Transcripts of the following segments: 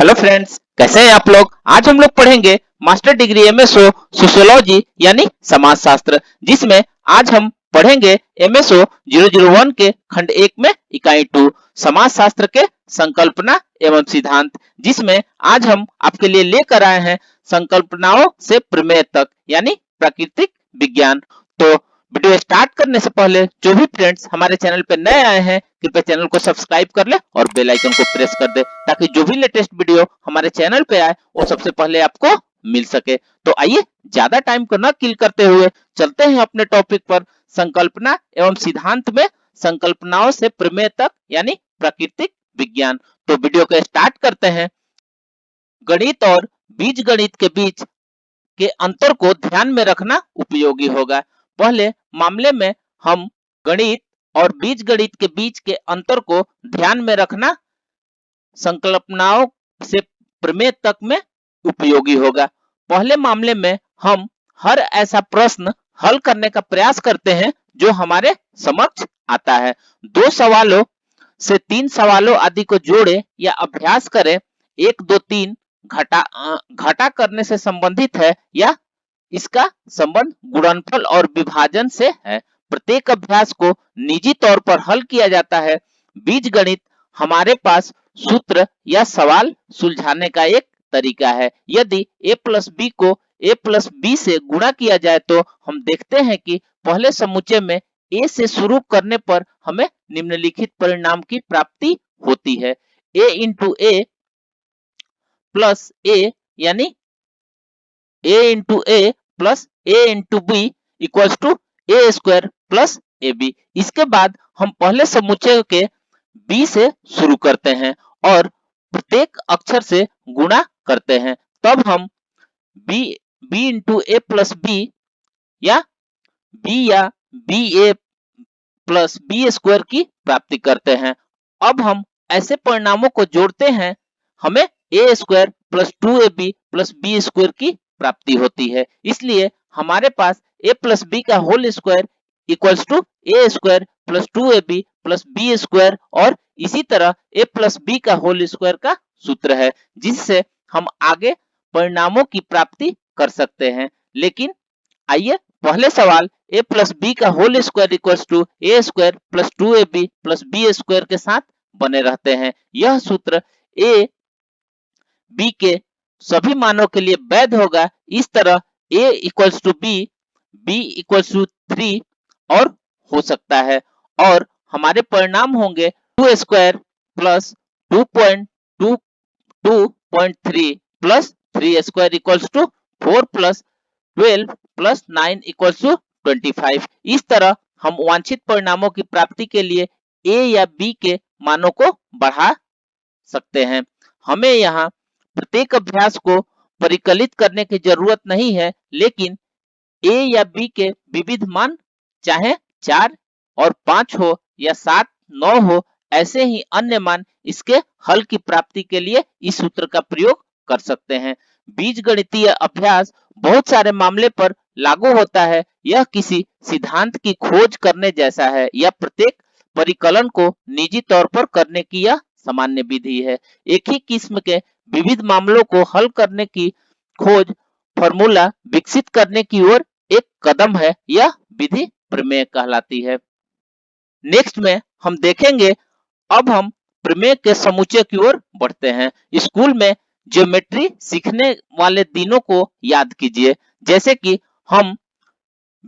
Hello friends, कैसे हैं आप लोग। आज हम लोग पढ़ेंगे मास्टर डिग्री एमएसओ सोशियोलॉजी यानी समाजशास्त्र, जिसमें आज हम पढ़ेंगे एमएसओ 001 के खंड 1 में इकाई 2 समाजशास्त्र के संकल्पना एवं सिद्धांत, जिसमें आज हम आपके लिए लेकर आए हैं संकल्पनाओं से प्रमेय तक यानी प्राकृतिक विज्ञान। तो वीडियो स्टार्ट करने से पहले जो भी फ्रेंड्स हमारे चैनल पे नए आए हैं, कृपया चैनल को सब्सक्राइब कर ले और बेल आइकन को प्रेस कर दे, ताकि जो भी लेटेस्ट वीडियो हमारे चैनल पे आए वो सबसे पहले आपको मिल सके। तो आइए ज्यादा टाइम को न किल करते हुए चलते हैं अपने टॉपिक पर, संकल्पना एवं सिद्धांत में संकल्पनाओं से प्रमेय तक यानी प्राकृतिक विज्ञान। तो वीडियो को स्टार्ट करते हैं। गणित और बीज गणित के बीच के अंतर को ध्यान में रखना उपयोगी होगा। पहले मामले में हम गणित और बीज गणित के बीच के अंतर को ध्यान में रखना संकल्पनाओं से प्रमेय तक में उपयोगी होगा। पहले मामले में हम हर ऐसा प्रश्न हल करने का प्रयास करते हैं जो हमारे समक्ष आता है। 2 सवालों से 3 सवालों आदि को जोड़े या अभ्यास करें। 1 2 3 घटा करने से संबंधित है या इसका संबंध गुणनफल और विभाजन से है। प्रत्येक अभ्यास को निजी तौर पर हल किया जाता है। बीज गणित हमारे पास सूत्र या सवाल सुलझाने का एक तरीका है। यदि a प्लस बी को a प्लस बी से गुणा किया जाए तो हम देखते हैं कि पहले समुच्चय में a से शुरू करने पर हमें निम्नलिखित परिणाम की प्राप्ति होती है। a into a plus a यानी a into a plus a into B equals to a square plus A B. इसके बाद हम पहले समुच्चय के b से शुरू करते हैं और प्रत्येक अक्षर से गुणा करते हैं। तब हम b into a plus B या B A plus B square की प्राप्ति करते हैं। अब हम ऐसे परिणामों को जोड़ते हैं, हमें a square plus 2ab plus B square की प्राप्ति होती है। इसलिए हमारे पास a प्लस बी का whole square equals to a square plus 2ab plus B square, और इसी तरह a प्लस बी का होल स्क्वायर का सूत्र है, जिससे हम आगे परिणामों की प्राप्ति कर सकते हैं। लेकिन आइए पहले सवाल a प्लस बी का whole square equals to a square plus 2ab plus B square के साथ बने रहते हैं। यह सूत्र a b के सभी मानों के लिए वैध होगा। इस तरह a equals to b, b equals to 3 और हो सकता है, और हमारे परिणाम होंगे 2 square plus 2.3 plus 3 square equals to 4 plus 12 plus 9 equals to 25। इस तरह हम वांछित परिणामों की प्राप्ति के लिए a या b के मानों को बढ़ा सकते हैं। हमें यहाँ प्रत्येक अभ्यास को परिकलित करने की जरूरत नहीं है, लेकिन a या b के विविध मान चाहे 4 और 5 हो या 7 9 हो, ऐसे ही अन्य मान इसके हल की प्राप्ति के लिए इस सूत्र का प्रयोग कर सकते हैं। बीजगणितीय अभ्यास बहुत सारे मामले पर लागू होता है। यह किसी सिद्धांत की खोज करने जैसा है या प्रत्येक परिकलन को निजी तौर पर करने की यह सामान्य विधि है। एक ही किस्म के विविध मामलों को हल करने की खोज फॉर्मूला विकसित करने की ओर एक कदम है। यह विधि प्रमेय कहलाती है। नेक्स्ट में हम देखेंगे, अब हम प्रमेय के समुच्चय की ओर बढ़ते हैं। स्कूल में ज्योमेट्री सीखने वाले दिनों को याद कीजिए, जैसे कि हम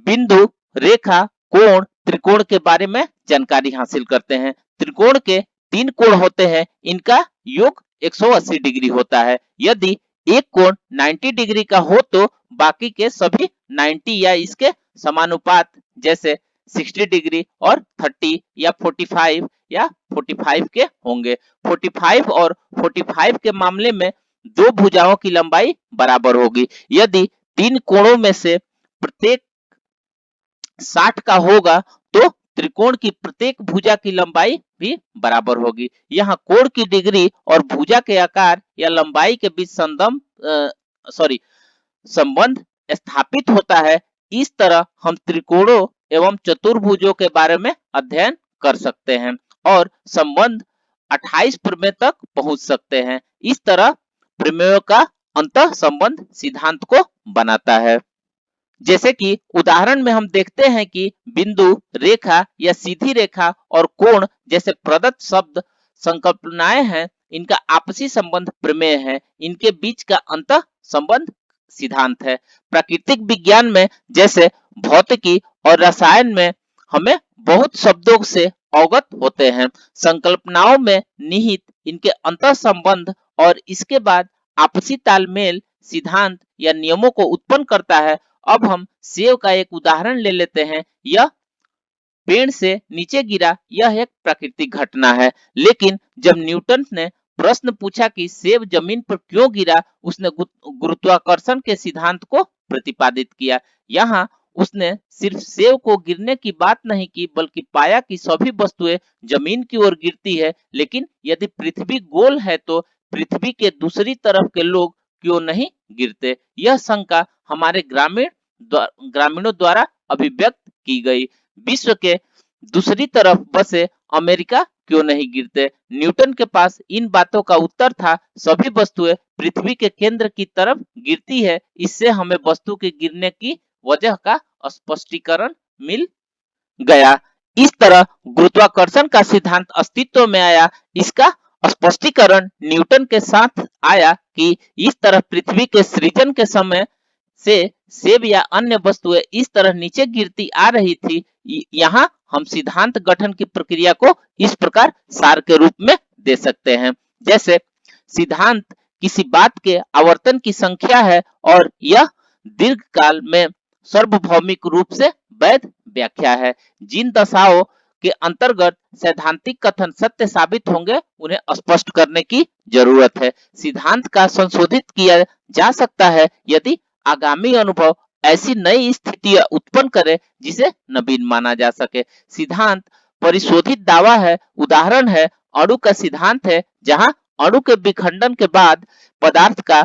बिंदु, रेखा, कोण, त्रिकोण के बारे में जानकारी हासिल करते हैं। त्रिकोण के 3 कोण होते हैं, इनका योग 180 डिग्री होता है। यदि एक कोण 90 डिग्री का हो तो बाकी के सभी 90 या इसके समानुपात जैसे 60 डिग्री और 30 या 45 के होंगे। 45 और 45 के मामले में 2 भुजाओं की लंबाई बराबर होगी। यदि 3 कोणों में से प्रत्येक 60 का होगा तो त्रिकोण की प्रत्येक भुजा की लंबाई भी बराबर होगी। यहाँ कोण की डिग्री और भुजा के आकार या लंबाई के बीच संबंध स्थापित होता है। इस तरह हम त्रिकोणों एवं चतुर्भुजों के बारे में अध्ययन कर सकते हैं और संबंध 28 प्रमेय तक पहुंच सकते हैं। इस तरह प्रमेयों का अंतः संबंध सिद्धांत को बनाता है। जैसे कि उदाहरण में हम देखते हैं कि बिंदु, रेखा या सीधी रेखा और कोण जैसे प्रदत्त शब्द संकल्पनाएं हैं, इनका आपसी संबंध प्रमेय है, इनके बीच का अंतः संबंध सिद्धांत है। प्राकृतिक विज्ञान में जैसे भौतिकी और रसायन में हमें बहुत शब्दों से अवगत होते हैं। संकल्पनाओं में निहित इनके अंतः संबंध और इसके बाद आपसी तालमेल सिद्धांत या नियमों को उत्पन्न करता है। अब हम सेब का एक उदाहरण ले लेते हैं। यह पेड़ से नीचे गिरा, यह एक प्राकृतिक घटना है, लेकिन जब न्यूटन ने प्रश्न पूछा कि सेब जमीन पर क्यों गिरा, उसने गुरुत्वाकर्षण के सिद्धांत को प्रतिपादित किया। यहाँ उसने सिर्फ सेब को गिरने की बात नहीं की, बल्कि पाया कि सभी वस्तुएं जमीन की ओर गिरती है, लेकिन यदि पृथ्वी गोल है तो पृथ्वी के दूसरी तरफ के लोग क्यों नहीं गिरते। यह शंका हमारे ग्रामीणों द्वारा अभिव्यक्त की गई। विश्व के दूसरी तरफ बसे अमेरिका क्यों नहीं गिरते। न्यूटन के पास इन बातों का उत्तर था, सभी वस्तुएं पृथ्वी के केंद्र की तरफ गिरती है। इससे हमें वस्तु के गिरने की वजह का स्पष्टीकरण मिल गया। इस तरह गुरुत्वाकर्षण का सिद्धांत अस्तित्व में आया। इसका स्पष्टीकरण न्यूटन के साथ आया कि इस तरह पृथ्वी के सृजन के समय से सेब या अन्य वस्तुएं इस तरह नीचे गिरती आ रही थी। यहाँ हम सिद्धांत गठन की प्रक्रिया को इस प्रकार सार के रूप में दे सकते हैं। जैसे सिद्धांत किसी बात के आवर्तन की संख्या है और यह दीर्घकाल में सार्वभौमिक रूप से वैध व्याख्या है। जिन दशाओं के अंतर्गत सैद्धांतिक कथन सत्य साबित होंगे, उन्हें स्पष्ट करने की जरूरत है। सिद्धांत का संशोधित किया जा सकता है यदि आगामी अनुभव ऐसी नई स्थितियां उत्पन्न करे जिसे नवीन माना जा सके। सिद्धांत परिशोधित दावा है। उदाहरण है अणु का सिद्धांत है, जहां अणु के विखंडन के बाद पदार्थ का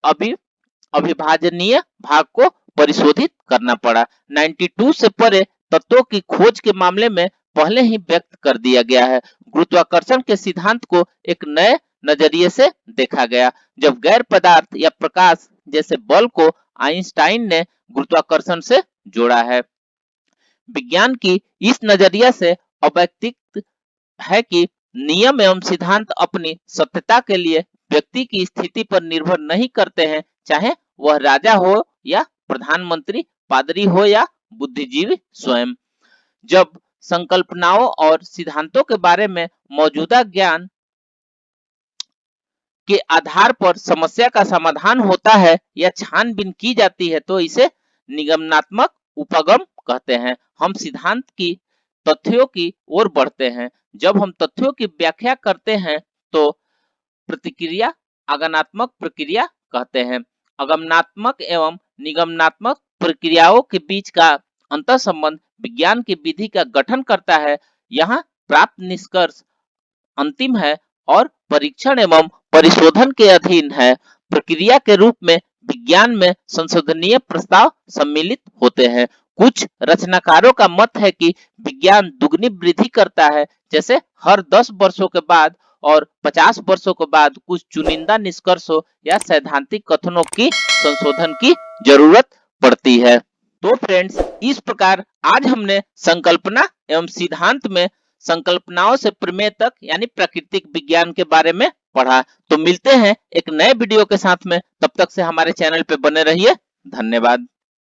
अविभाजनीय भाग को परिशोधित करना पड़ा। 92 से परे तत्वों की खोज के मामले में पहले ही व्यक्त कर दिया गया है। गुरुत्वाकर्षण के सिद्धांत को एक नए नजरिए से देखा गया, जब गैर पदार्थ या प्रकाश जैसे बल को आइंस्टाइन ने गुरुत्वाकर्षण से जोड़ा है। विज्ञान की इस नजरिया से अवैयक्तिक है कि नियम एवं सिद्धांत अपनी सत्यता के लिए व्यक्ति की स्थिति पर निर्भर नहीं करते हैं, चाहे वह राजा हो या प्रधानमंत्री, पादरी हो या बुद्धिजीवी स्वयं। जब संकल्पनाओं और सिद्धांतों के बारे में मौजूदा ज्ञान के आधार पर समस्या का समाधान होता है या छानबीन की जाती है, तो इसे निगमनात्मक उपगम कहते हैं। हम सिद्धांत की तथ्यों की ओर बढ़ते हैं। जब हम तथ्यों की व्याख्या करते हैं तो प्रतिक्रिया आगमनात्मक प्रक्रिया कहते हैं। आगमनात्मक एवं निगमनात्मक प्रक्रियाओं के बीच का अंतर संबंध विज्ञान की विधि का गठन करता है। यहाँ प्राप्त निष्कर्ष अंतिम है और परीक्षण एवं परिशोधन के अधीन है। प्रक्रिया के रूप में विज्ञान में संशोधनीय प्रस्ताव सम्मिलित होते हैं। कुछ रचनाकारों का मत है कि विज्ञान दुगनी वृद्धि करता है, जैसे हर 10 वर्षों के बाद और 50 वर्षों के बाद कुछ चुनिंदा निष्कर्षों या सैद्धांतिक कथनों की संशोधन की जरूरत पड़ती है। तो फ्रेंड्स, इस प्रकार आज हमने संकल्पना एवं सिद्धांत में संकल्पनाओं से प्रमेय तक यानी प्राकृतिक विज्ञान के बारे में पढ़ा। तो मिलते हैं एक नए वीडियो के साथ में, तब तक से हमारे चैनल पे बने रहिए। धन्यवाद।